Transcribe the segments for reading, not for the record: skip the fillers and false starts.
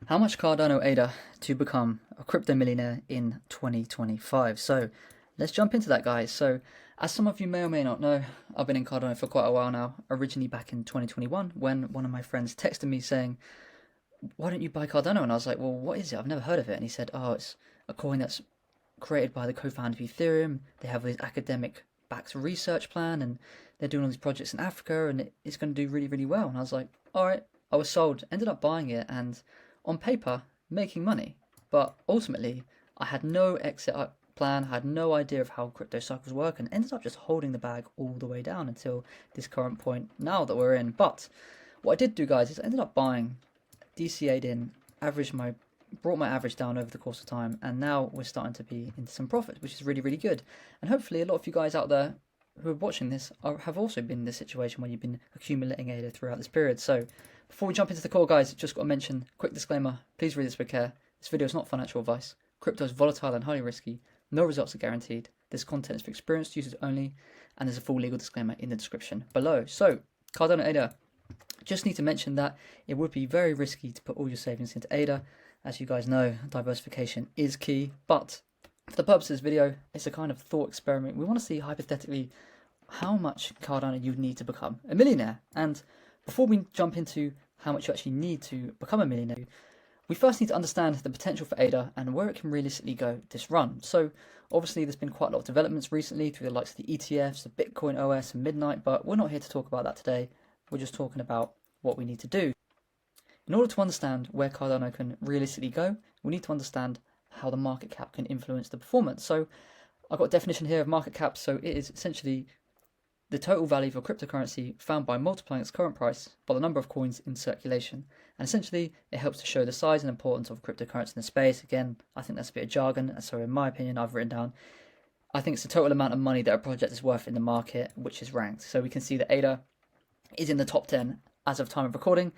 How much Cardano ADA to become a crypto millionaire in 2025? So let's jump into that, guys. So as some of you may or may not know, I've been in Cardano for quite a while now, originally back in 2021 when one of my friends texted me saying, why don't you buy Cardano? And I was like, well, what is it? I've never heard of it. And he said, oh, it's a coin that's created by the co-founder of Ethereum. They have this academic backed research plan and they're doing all these projects in Africa and it's going to do really, really well. And I was like, all right, I was sold, ended up buying it and on paper making money. But ultimately, I had no exit plan, had no idea of how crypto cycles work and ended up just holding the bag all the way down until this current point now that we're in. But what I did do, guys, is I ended up buying, DCA'd in, brought my average down over the course of time, and now we're starting to be into some profit, which is really, really good. And hopefully a lot of you guys out there who are watching this have also been in this situation where you've been accumulating ADA throughout this period. So before we jump into the call, guys, just got to mention, quick disclaimer, please read this with care. This video is not financial advice. Crypto is volatile and highly risky. No results are guaranteed. This content is for experienced users only, and there's a full legal disclaimer in the description below. So Cardano ADA, just need to mention that it would be very risky to put all your savings into ADA. As you guys know, diversification is key, but for the purpose of this video, it's a kind of thought experiment. We want to see hypothetically how much Cardano you need to become a millionaire. And before we jump into how much you actually need to become a millionaire, we first need to understand the potential for ADA and where it can realistically go this run. So obviously there's been quite a lot of developments recently through the likes of the ETFs, the Bitcoin OS and Midnight, but we're not here to talk about that today. We're just talking about what we need to do. In order to understand where Cardano can realistically go, we need to understand how the market cap can influence the performance. So I've got a definition here of market cap. So it is essentially the total value of a cryptocurrency found by multiplying its current price by the number of coins in circulation. And essentially, it helps to show the size and importance of cryptocurrency in the space. Again, I think that's a bit of jargon. So in my opinion, I've written down, I think it's the total amount of money that a project is worth in the market, which is ranked. So we can see that ADA is in the top 10 as of time of recording,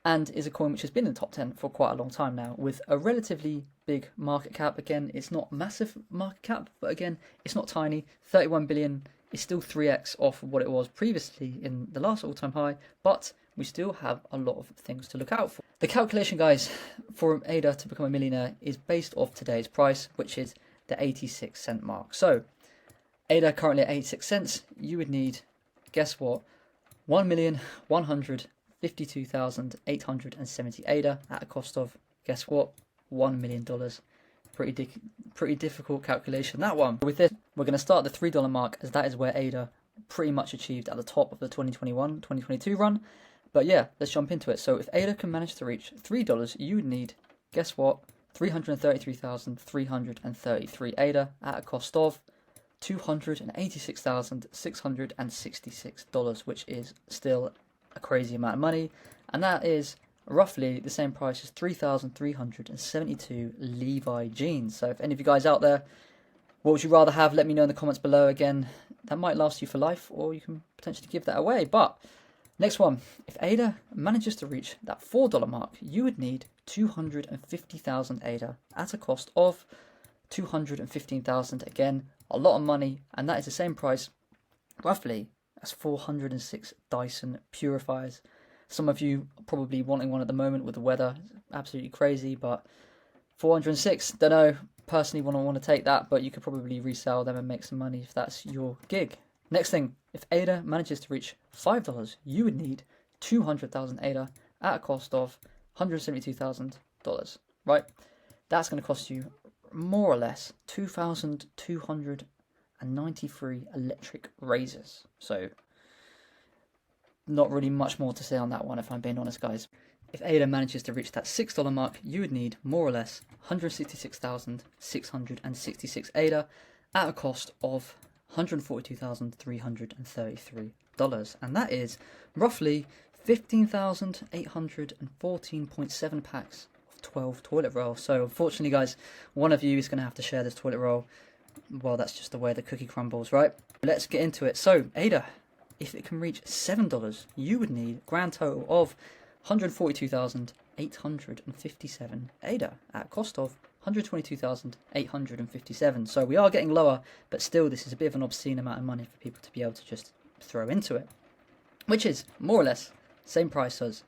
and is a coin which has been in the top 10 for quite a long time now, with a relatively big market cap. Again, it's not massive market cap, but again, it's not tiny. 31 billion is still 3x off of what it was previously in the last all-time high, but we still have a lot of things to look out for. The calculation, guys, for ADA to become a millionaire is based off today's price, which is the 86 cent mark. So ADA currently at 86 cents, you would need, guess what, 1,152,870 ADA at a cost of, guess what, $1 million. Pretty difficult calculation, that one. With this, we're going to start the $3 mark, as that is where ADA pretty much achieved at the top of the 2021-2022 run. But yeah, let's jump into it. So if ADA can manage to reach $3, you would need, guess what, 333,333 ADA at a cost of $286,666, which is still a crazy amount of money, and that is roughly the same price as 3,372 Levi jeans. So if any of you guys out there, what would you rather have? Let me know in the comments below. Again, that might last you for life, or you can potentially give that away. But next one, if ADA manages to reach that $4 mark, you would need 250,000 ADA at a cost of 215,000. Again, a lot of money, and that is the same price roughly as 406 Dyson purifiers. Some of you are probably wanting one at the moment with the weather. It's absolutely crazy, but 406, don't know, personally wouldn't want to take that, but you could probably resell them and make some money if that's your gig. Next thing, if ADA manages to reach $5, you would need 200,000 ADA at a cost of $172,000, right? That's going to cost you more or less 2,293 electric razors. So not really much more to say on that one, if I'm being honest, guys. If ADA manages to reach that $6 mark, you would need more or less 166,666 ADA at a cost of $142,333, and that is roughly 15,814.7 packs 12 toilet roll. So unfortunately, guys, one of you is going to have to share this toilet roll. Well, that's just the way the cookie crumbles, right? Let's get into it. So ADA, if it can reach $7, you would need a grand total of 142,857 ADA at a cost of 122,857. So we are getting lower, but still this is a bit of an obscene amount of money for people to be able to just throw into it, which is more or less same price as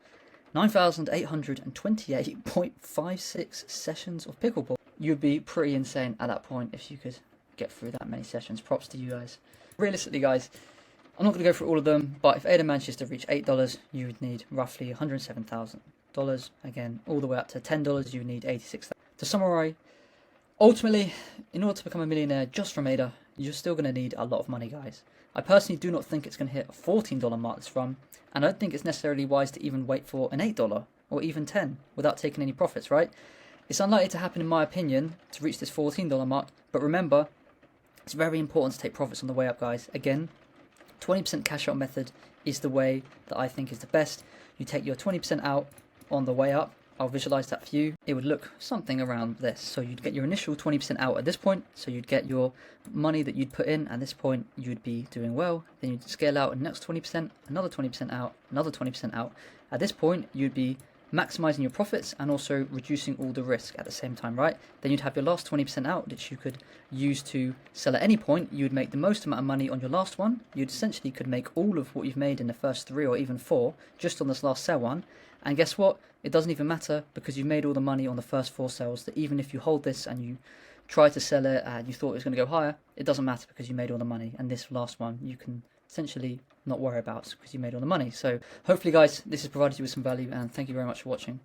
9,828.56 sessions of pickleball. You'd be pretty insane at that point if you could get through that many sessions. Props to you guys. Realistically, guys, I'm not going to go through all of them, but if Ada manages to reach $8, you would need roughly $107,000. Again, all the way up to $10, you would need $86,000. To summarize, ultimately, in order to become a millionaire just from Ada, you're still going to need a lot of money, guys. I personally do not think it's going to hit a $14 mark this run, and I don't think it's necessarily wise to even wait for an $8 or even $10 without taking any profits, right? It's unlikely to happen, in my opinion, to reach this $14 mark, but remember, it's very important to take profits on the way up, guys. Again, 20% cash out method is the way that I think is the best. You take your 20% out on the way up. I'll visualize that for you. It would look something around this. So you'd get your initial 20% out at this point. So you'd get your money that you'd put in at this point. You'd be doing well. Then you'd scale out the next 20%, another 20% out, another 20% out. At this point, you'd be maximizing your profits and also reducing all the risk at the same time, right? Then you'd have your last 20% out, which you could use to sell at any point. You'd make the most amount of money on your last one. You'd essentially could make all of what you've made in the first 3 or even 4 just on this last sell one. And guess what? It doesn't even matter because you made all the money on the first 4 sales, that even if you hold this and you try to sell it and you thought it was going to go higher, it doesn't matter because you made all the money. And this last one you can essentially not worry about because you made all the money. So hopefully, guys, this has provided you with some value, and thank you very much for watching.